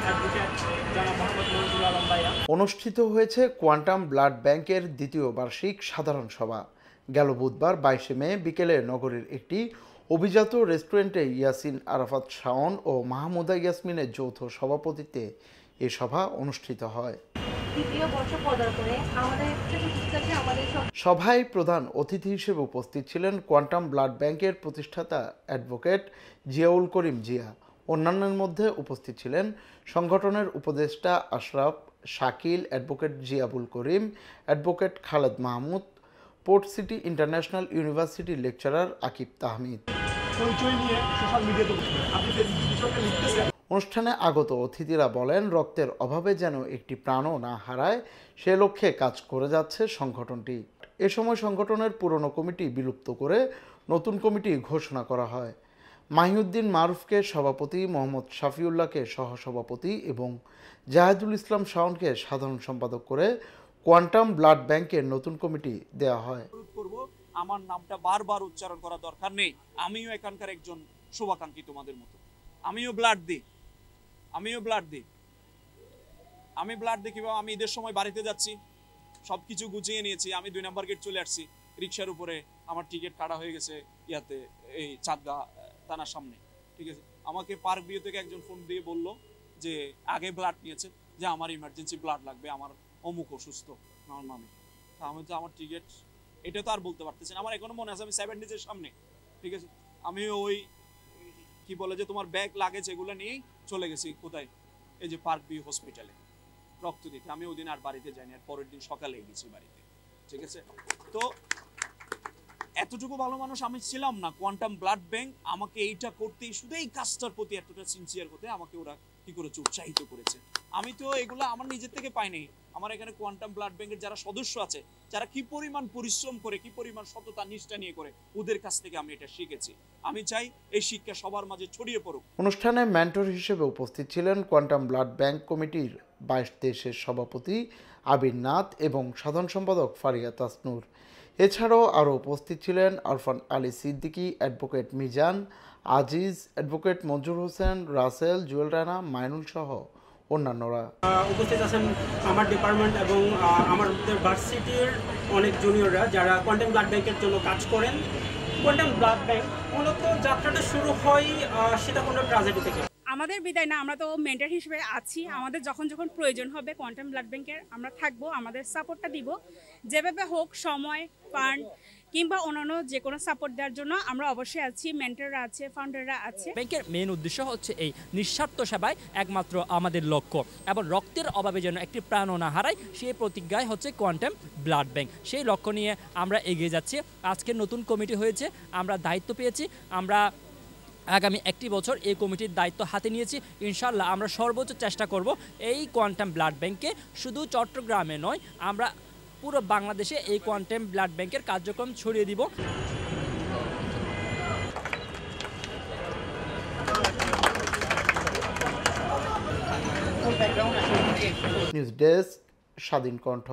Advocate জনাব মোহাম্মদ মঞ্জুর আলম ভাইয়া। অনুষ্ঠিত হয়েছে কোয়ান্টাম ব্লাড ব্যাংকের দ্বিতীয় বার্ষিক সাধারণ সভা। গেল বুধবার 22 মে বিকেলে নগরীর একটি অভিজাত রেস্টুরেন্টে ইয়াসিন আরাফাত শাওন ও মাহমুদা ইয়াসমিনের যৌথ সভাপতিত্বে এ সভা অনুষ্ঠিত হয়। সভায় প্রধান অতিথি হিসেবে উপস্থিত ছিলেন কোয়ান্টাম ব্লাড ব্যাংকের প্রতিষ্ঠাতা অ্যাডভোকেট জিয়াউল করিম জিয়া। অন্যান্যের মধ্যে উপস্থিত ছিলেন সংগঠনের উপদেষ্টা Ashraf, Shakil, advocate Ziabul Karim, advocate Khaled Mahmud, port city international ইউনিভার্সিটির লেকচারার আকিব তাহমিদ। অনুষ্ঠানে আগত অতিথিরা বলেন, রক্তের অভাবে যেন একটি প্রাণও না হারায় সে লক্ষ্যে কাজ করে যাচ্ছে সংগঠনটি। এ সময় সংগঠনের পুরনো কমিটি বিলুপ্ত করে নতুন কমিটি ঘোষণা করা হয়। মাহিউদ্দিন মারুফকে সভাপতি, মোহাম্মদ শাফিউল্লাহকে সহসভাপতি এবং জাহেদুল ইসলাম শাওনকে সাধারণ সম্পাদক করে কোয়ান্টাম ব্লাড ব্যাংকের নতুন কমিটি দেওয়া হয়। আমার নামটা বারবার উচ্চারণ করা দরকার নেই। আমিও এখানকার একজন শুভাকাঙ্ক্ষী তোমাদের মতো। আমিও ব্লাড দিই। আমি ব্লাড দিই কিভাবে? আমি ঈদের সময় বাড়িতে যাচ্ছি, সবকিছু গুছিয়ে নিয়েছি, আমি 2 নম্বর গেট চলে আসছি, রিক্সার উপরে আমার টিকিট কাটা হয়ে গেছে ইয়াতে, এই চাঁদগা থানার সামনে, ঠিক আছে। আমাকে পার্ক বিও থেকে একজন ফোন দিয়ে বলল যে আগে ব্লাড নিয়েছে, যে আমার ইমার্জেন্সি ব্লাড লাগবে, আমার অমুক অসুস্থ, আমার মামি। আমি তো আমার টিকিট, এটা তো আর বলতে পারতেছি না। আমার এখনো মনে আছে আমি 7 ডেজের সামনে, ঠিক আছে, আমি ওই কি বলে যে তোমার ব্যাগ লাগেজ এগুলো নিয়েই চলে গেছি কোথায়, এই যে পার্ক ভিউ হসপিটালে রক্ত দিতে। আমি ওই দিন আর বাড়িতে যাইনি, আর পরের দিন সকালে গেছি বাড়িতে, ঠিক আছে। তো এতটুকু ভালো মানুষ আমি ছিলাম না। কোয়ান্টাম ব্লাড ব্যাংক আমাকে এইটা করতেই, শুধু এই কাজটার প্রতি এতটা সিনসিয়ার হতে আমাকে ওরা কি করেছে, উৎসাহিত করেছে। আমি তো এগুলো আমার নিজের থেকে পাইনি। আমার এখানে কোয়ান্টাম ব্লাড ব্যাংকের যারা সদস্য আছে, যারা কি পরিমাণ পরিশ্রম করে, কি পরিমাণ সততা নিষ্ঠা নিয়ে করে, ওদের কাছ থেকে আমি এটা শিখেছি। আমি চাই এই শিক্ষা সবার মাঝে ছড়িয়ে পড়ুক। অনুষ্ঠানে মেন্টর হিসেবে উপস্থিত ছিলেন কোয়ান্টাম ব্লাড ব্যাংক কমিটির 22 দেশের সভাপতি আবির নাথ এবং সাধারণ সম্পাদক ফারিয়া তাসনুর। এছাড়াও আরও উপস্থিত ছিলেন আরফান আলী সিদ্দিকী, অ্যাডভোকেট মিজান, আজিজ, অ্যাডভোকেট মঞ্জুর হোসেন, রাসেল, জুয়েল রানা, মাইনুল সহ অন্যান্যরা। উপস্থিত আছেন আমার ডিপার্টমেন্ট এবং আমাদের ভার্সিটির অনেক জুনিয়ররা যারা কোয়ান্টাম ব্লাড ব্যাংকের জন্য কাজ করেন। কোয়ান্টাম ব্লাড ব্যাংক মূলত যাত্রাটা শুরু হয় সীতাকুণ্ড ট্রাজেডি থেকে। আমাদের বিদায় না, আমরা তো মেন্টর হিসেবে আছি। আমাদের যখন প্রয়োজন হবে কোয়ান্টাম ব্লাড ব্যাংকের আমরা থাকবো, আমাদের সাপোর্টটা দিব। যেভাবে হোক, সময়, ফান্ড কিংবা অন্যান্য যে কোনো সাপোর্ট দেওয়ার জন্য আমরা অবশ্যই আছি। মেন্টররা আছে, ফাউন্ডাররা আছে। ব্যাংকের মেন উদ্দেশ্য হচ্ছে এই নিঃস্বার্থ সেবায় একমাত্র আমাদের লক্ষ্য, এবং রক্তের অভাবে যেন একটি প্রাণও না হারায় সেই প্রতিজ্ঞায় হচ্ছে কোয়ান্টাম ব্লাড ব্যাংক। সেই লক্ষ্য নিয়ে আমরা এগিয়ে যাচ্ছি। আজকে নতুন কমিটি হয়েছে, আমরা দায়িত্ব পেয়েছি। আমরা আগামী 1 বছর এই কমিটির দায়িত্ব হাতে নিয়েছি। ইনশাল্লাহ আমরা সর্বোচ্চ চেষ্টা করব এই কোয়ান্টাম ব্লাড ব্যাংকে শুধু চট্টগ্রামে নয়, আমরা পুরো বাংলাদেশে এই কোয়ান্টাম ব্লাড ব্যাংকের কার্যক্রম ছড়িয়ে দিব। নিউজ ডেস্ক, স্বাধীন কণ্ঠ।